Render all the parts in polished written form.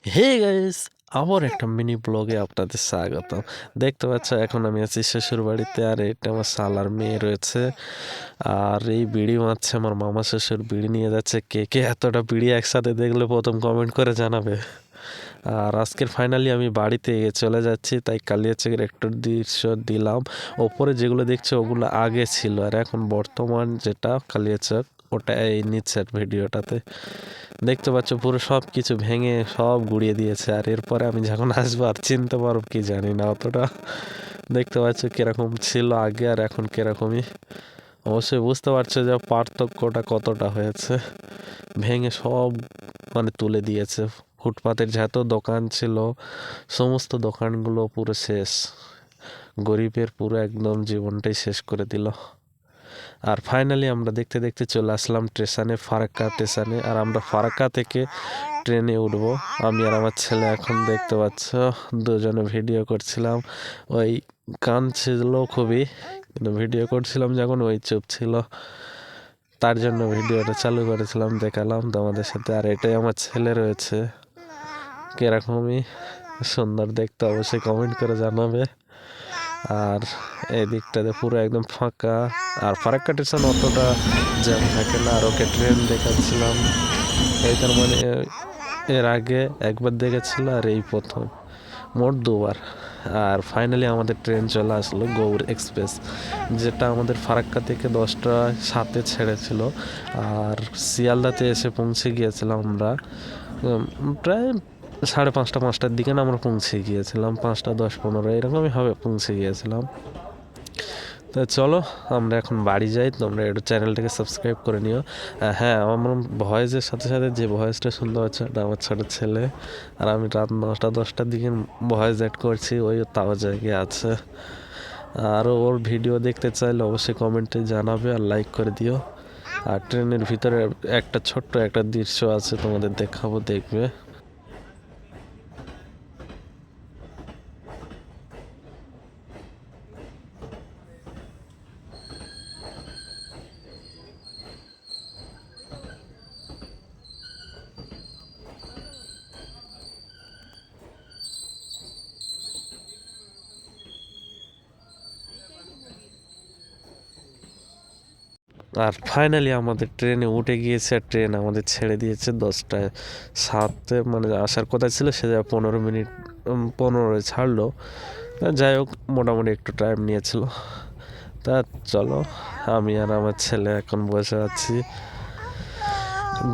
Hey guys, আবার একটা mini ব্লগে আপনাদের স্বাগতম। দেখতে পাচ্ছ এখন আমি আছি শ্বশুর বাড়িতে, আর এটা আমার শালার মেয়ে রয়েছে। আর এই বিড়ি মারছে আমার মামা শ্বশুর, বিড়ি নিয়ে যাচ্ছে। কে কে এতটা বিড়ি একসাথে দেখলে প্রথম কমেন্ট করে জানাবে। আর আজকের ফাইনালি আমি বাড়িতে চলে যাচ্ছি, তাই কালিয়াচকের একটু দৃশ্য দিলাম। ওপরে যেগুলো দেখছে ওগুলো আগে ছিল, আর এখন বর্তমান যেটা কালিয়াচক ওটা এই নিচের ভিডিওটাতে দেখতে পাচ্ছ। পুরো সব কিছু ভেঙে সব গুড়িয়ে দিয়েছে। আর এরপরে আমি যখন আসবো আর চিনতে পারবো কি জানি না অতটা। দেখতে পাচ্ছ কিরকম ছিল আগে আর এখন কিরকমই। অবশ্যই বুঝতে পারছো যে পার্থক্যটা কতটা হয়েছে। ভেঙে সব তুলে দিয়েছে। ফুটপাতের যত দোকান ছিল সমস্ত দোকানগুলো পুরো শেষ। গরিবের পুরো একদম জীবনটাই শেষ করে দিল। আর ফাইনালি আমরা দেখতে দেখতে চলে আসলাম স্টেশনে, ফারাক্কা স্টেশনে। আর আমরা ফারাক্কা থেকে ট্রেনে উঠবো, আমি আর আমার ছেলে। এখন দেখতে পাচ্ছ দুজনে ভিডিও করছিলাম। ওই কান ছিল খুবই, কিন্তু ভিডিও করছিলাম যখন ওই চুপ ছিল, তার জন্য ভিডিওটা চালু করেছিলাম, দেখালাম তোমাদের সাথে। আর এটাই আমার ছেলে রয়েছে, কিরকমই সুন্দর দেখতে অবশ্যই কমেন্ট করে জানাবে। আর এই দিকটাতে পুরো একদম ফাঁকা। আর ফারাক্কা স্টেশন অতটা জ্যাম থাকে না। আর ওকে ট্রেন দেখাচ্ছিলাম, এই তার মানে এর আগে একবার দেখেছিল আর এই প্রথম, মোট দুবার। আর ফাইনালি আমাদের ট্রেন চলে আসলো, গৌর এক্সপ্রেস, যেটা আমাদের ফারাক্কা থেকে 10টা 7-এ ছেড়েছিল। আর শিয়ালদাতে এসে পৌঁছে গিয়েছিলাম আমরা প্রায় 5:30-5টার দিকে না আমরা পৌঁছে গিয়েছিলাম, 5:10-15 এরকমই হবে পৌঁছে গিয়েছিলাম। তো চলো আমরা এখন বাড়ি যাই। তোমরা একটু চ্যানেলটাকে সাবস্ক্রাইব করে নিও। হ্যাঁ, আমার ভয়েসের সাথে সাথে যে ভয়েসটা শুনতে পাচ্ছ এটা আমার ছোটো ছেলে। আর আমি রাত 9টা-10টার দিকে ভয়েস অ্যাড করছি, ওই তাও জায়গায় আছে। আরও ওর ভিডিও দেখতে চাইলে অবশ্যই কমেন্টে জানাবে আর লাইক করে দিও। আর ট্রেনের ভিতরে একটা ছোট্ট একটা দৃশ্য আছে, তোমাদের দেখাবো, দেখবে। আর ফাইনালি আমাদের ট্রেনে উঠে গিয়েছে, আর ট্রেন আমাদের ছেড়ে দিয়েছে 10টা 7-এ, আসার কথা ছিল, সে যা 15 মিনিট 15-এ ছাড়লো। যাই হোক, মোটামুটি একটু টাইম নিয়েছিল। তা চলো, আমি আর আমার ছেলে এখন বসে আছি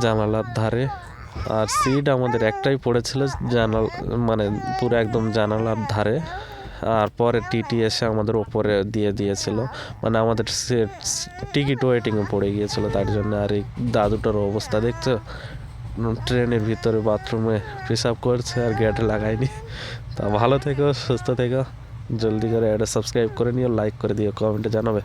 জানালার ধারে। আর সিট আমাদের একটাই পড়েছিল, পুরো একদম জানালার ধারে। আর পরে টিটি এসে আমাদের ওপরে দিয়ে দিয়েছিল, আমাদের টিকিট ওয়েটিংয়ে পড়ে গিয়েছিল তার জন্য। আর এই দাদুটার অবস্থা দেখছো, ট্রেনের ভিতরে বাথরুমে পেশাব করছে আর গেটে লাগায়নি। তা ভালো থেকো, সুস্থ থেকো, জলদি করে এটা সাবস্ক্রাইব করে নিও, লাইক করে দিও, কমেন্টে জানাবে।